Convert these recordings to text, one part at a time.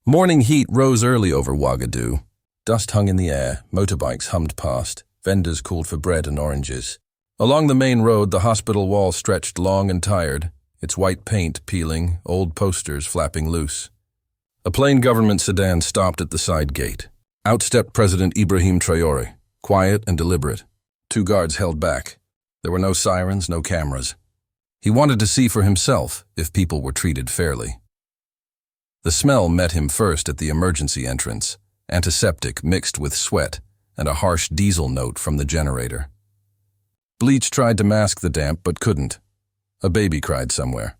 Morning heat rose early over Ouagadougou. Dust hung in the air, motorbikes hummed past, vendors called for bread and oranges. Along the main road, the hospital wall stretched long and tired, its white paint peeling, old posters flapping loose. A plain government sedan stopped at the side gate. Out stepped President Ibrahim Traoré, quiet and deliberate. 2 guards held back. There were no sirens, no cameras. He wanted to see for himself if people were treated fairly. The smell met him first at the emergency entrance, antiseptic mixed with sweat and a harsh diesel note from the generator. Bleach tried to mask the damp but couldn't. A baby cried somewhere.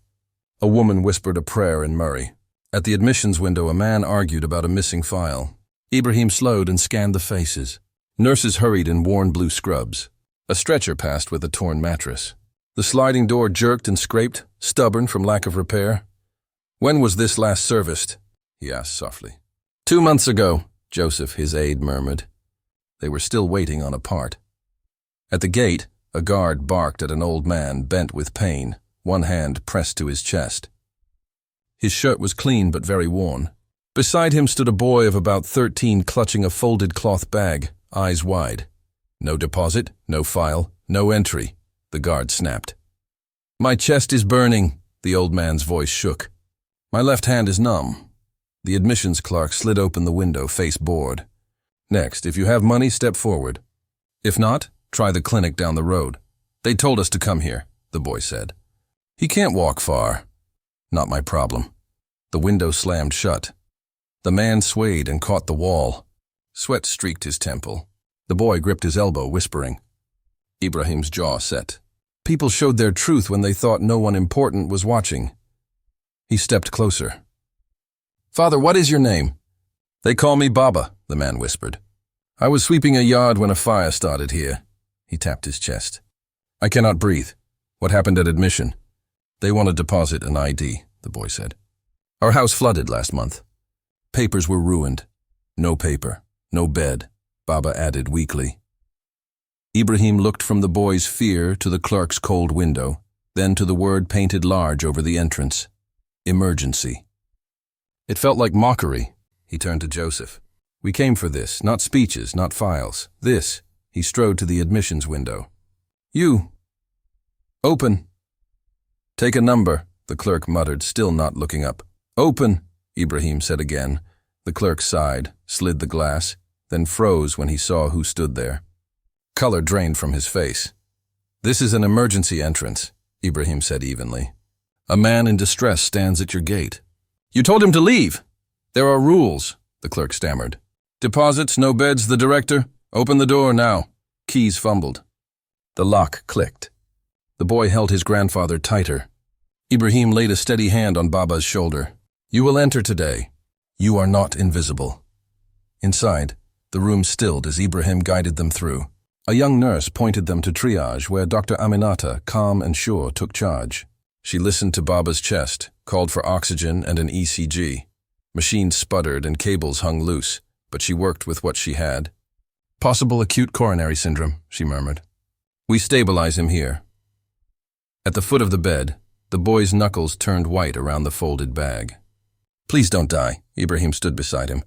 A woman whispered a prayer in Murray. At the admissions window, a man argued about a missing file. Ibrahim slowed and scanned the faces. Nurses hurried in worn blue scrubs. A stretcher passed with a torn mattress. The sliding door jerked and scraped, stubborn from lack of repair. "When was this last serviced?" he asked softly. 2 months ago, Joseph, his aide, murmured. They were still waiting on a part. At the gate, a guard barked at an old man bent with pain, one hand pressed to his chest. His shirt was clean but very worn. Beside him stood a boy of about 13 clutching a folded cloth bag, eyes wide. "No deposit, no file, no entry," the guard snapped. "My chest is burning," the old man's voice shook. "My left hand is numb." The admissions clerk slid open the window, face bored. "Next, if you have money, step forward. If not, try the clinic down the road. They told us to come here," the boy said. "He can't walk far." "Not my problem." The window slammed shut. The man swayed and caught the wall. Sweat streaked his temple. The boy gripped his elbow, whispering. Ibrahim's jaw set. People showed their truth when they thought no one important was watching. He stepped closer. "Father, what is your name?" "They call me Baba," the man whispered. "I was sweeping a yard when a fire started here." He tapped his chest. "I cannot breathe. What happened at admission?" "They want a deposit and ID," the boy said. "Our house flooded last month. Papers were ruined. No paper, no bed," Baba added weakly. Ibrahim looked from the boy's fear to the clerk's cold window, then to the word painted large over the entrance. Emergency. It felt like mockery. He turned to Joseph. "We came for this, not speeches, not files. This." He strode to the admissions window. "You. Open." "Take a number," the clerk muttered, still not looking up. "Open," Ibrahim said again. The clerk sighed, slid the glass, then froze when he saw who stood there. Color drained from his face. "This is an emergency entrance," Ibrahim said evenly. "A man in distress stands at your gate." "You told him to leave." "There are rules," the clerk stammered. "Deposits, no beds, the director. Open the door now." Keys fumbled. The lock clicked. The boy held his grandfather tighter. Ibrahim laid a steady hand on Baba's shoulder. "You will enter today. You are not invisible." Inside, the room stilled as Ibrahim guided them through. A young nurse pointed them to triage, where Dr. Aminata, calm and sure, took charge. She listened to Baba's chest, called for oxygen and an ECG. Machines sputtered and cables hung loose, but she worked with what she had. "Possible acute coronary syndrome," she murmured. "We stabilize him here." At the foot of the bed, the boy's knuckles turned white around the folded bag. "Please don't die," Ibrahim stood beside him.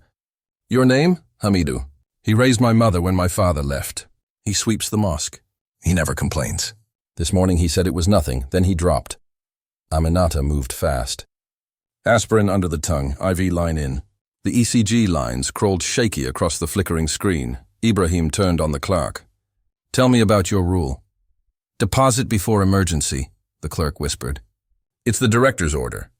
"Your name?" "Hamidou. He raised my mother when my father left. He sweeps the mosque. He never complains. This morning he said it was nothing, then he dropped." Aminata moved fast. Aspirin under the tongue, IV line in. The ECG lines crawled shaky across the flickering screen. Ibrahim turned on the clerk. "Tell me about your rule." "Deposit before emergency," the clerk whispered. "It's the director's order.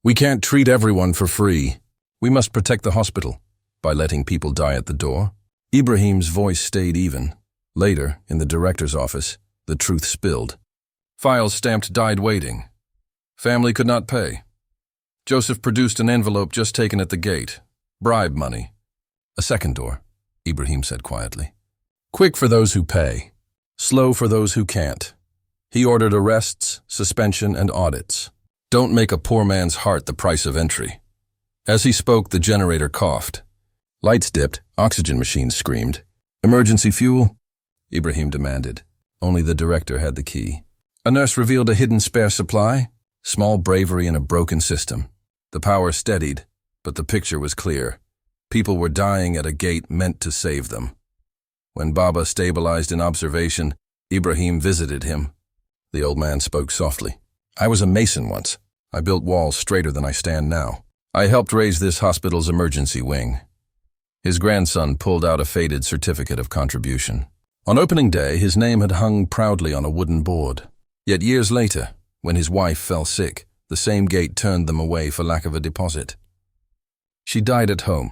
We can't treat everyone for free. We must protect the hospital by letting people die at the door." Ibrahim's voice stayed even. Later, in the director's office, the truth spilled. Files stamped "died waiting." Family could not pay. Joseph produced an envelope just taken at the gate. Bribe money. "A second door," Ibrahim said quietly. "Quick for those who pay. Slow for those who can't." He ordered arrests, suspension, and audits. "Don't make a poor man's heart the price of entry." As he spoke, the generator coughed. Lights dipped, oxygen machines screamed. "Emergency fuel?" Ibrahim demanded. Only the director had the key. A nurse revealed a hidden spare supply. Small bravery in a broken system. The power steadied. But the picture was clear. People were dying at a gate meant to save them. When Baba stabilized in observation, Ibrahim visited him. The old man spoke softly. "I was a mason once. I built walls straighter than I stand now. I helped raise this hospital's emergency wing." His grandson pulled out a faded certificate of contribution. On opening day, his name had hung proudly on a wooden board. Yet years later, when his wife fell sick, the same gate turned them away for lack of a deposit. She died at home.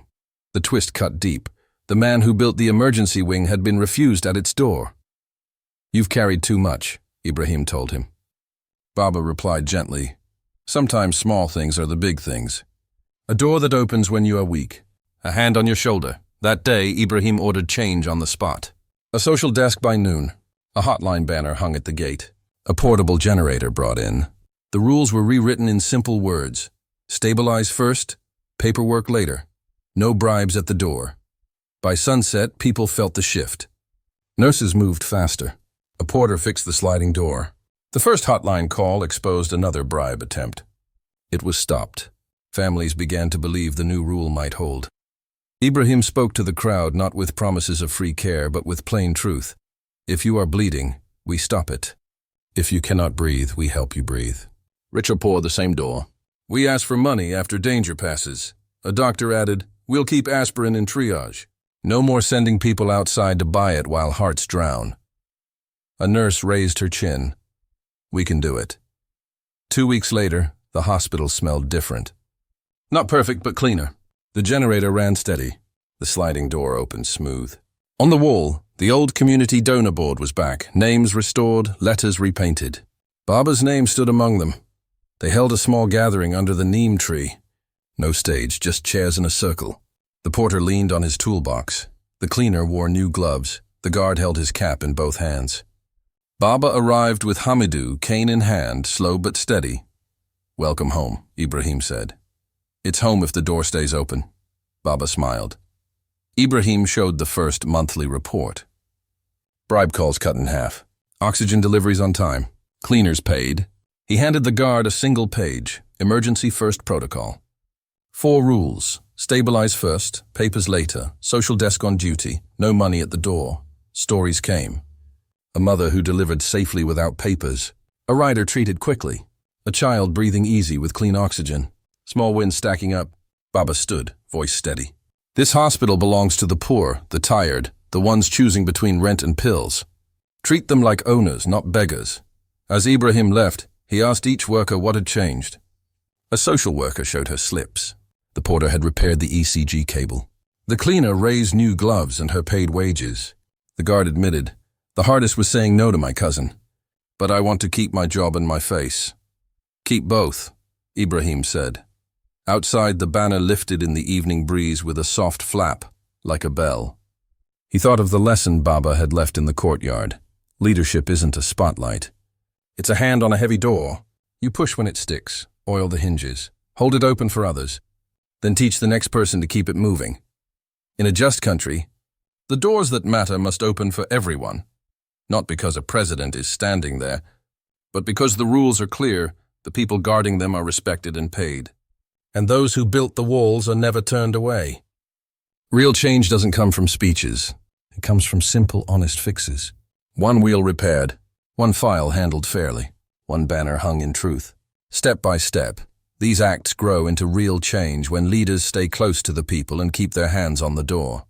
The twist cut deep. The man who built the emergency wing had been refused at its door. "You've carried too much," Ibrahim told him. Baba replied gently, "Sometimes small things are the big things. A door that opens when you are weak. A hand on your shoulder." That day, Ibrahim ordered change on the spot. A social desk by noon. A hotline banner hung at the gate. A portable generator brought in. The rules were rewritten in simple words. Stabilize first, paperwork later. No bribes at the door. By sunset, people felt the shift. Nurses moved faster. A porter fixed the sliding door. The first hotline call exposed another bribe attempt. It was stopped. Families began to believe the new rule might hold. Ibrahim spoke to the crowd not with promises of free care, but with plain truth. If you are bleeding, we stop it. If you cannot breathe, we help you breathe. Rich or poor, the same door. We ask for money after danger passes. A doctor added, "We'll keep aspirin in triage." No more sending people outside to buy it while hearts drown. A nurse raised her chin. "We can do it." 2 weeks later, the hospital smelled different. Not perfect, but cleaner. The generator ran steady. The sliding door opened smooth. On the wall, the old community donor board was back, names restored, letters repainted. Baba's name stood among them. They held a small gathering under the neem tree. No stage, just chairs in a circle. The porter leaned on his toolbox. The cleaner wore new gloves. The guard held his cap in both hands. Baba arrived with Hamidou, cane in hand, slow but steady. "Welcome home," Ibrahim said. "It's home if the door stays open." Baba smiled. Ibrahim showed the first monthly report. Bribe calls cut in half. Oxygen deliveries on time. Cleaners paid. He handed the guard a single page, emergency first protocol. 4 rules. Stabilize first, papers later, social desk on duty, no money at the door. Stories came. A mother who delivered safely without papers. A rider treated quickly. A child breathing easy with clean oxygen. Small wins stacking up. Baba stood, voice steady. "This hospital belongs to the poor, the tired, the ones choosing between rent and pills. Treat them like owners, not beggars." As Ibrahim left, he asked each worker what had changed. A social worker showed her slips. The porter had repaired the ECG cable. The cleaner raised new gloves and her paid wages. The guard admitted, "The hardest was saying no to my cousin. But I want to keep my job and my face." "Keep both," Ibrahim said. Outside, the banner lifted in the evening breeze with a soft flap, like a bell. He thought of the lesson Baba had left in the courtyard. Leadership isn't a spotlight. It's a hand on a heavy door. You push when it sticks, oil the hinges, hold it open for others, then teach the next person to keep it moving. In a just country, the doors that matter must open for everyone, not because a president is standing there, but because the rules are clear, the people guarding them are respected and paid. And those who built the walls are never turned away. Real change doesn't come from speeches. It comes from simple, honest fixes. One wheel repaired, one file handled fairly, one banner hung in truth. Step by step, these acts grow into real change when leaders stay close to the people and keep their hands on the door.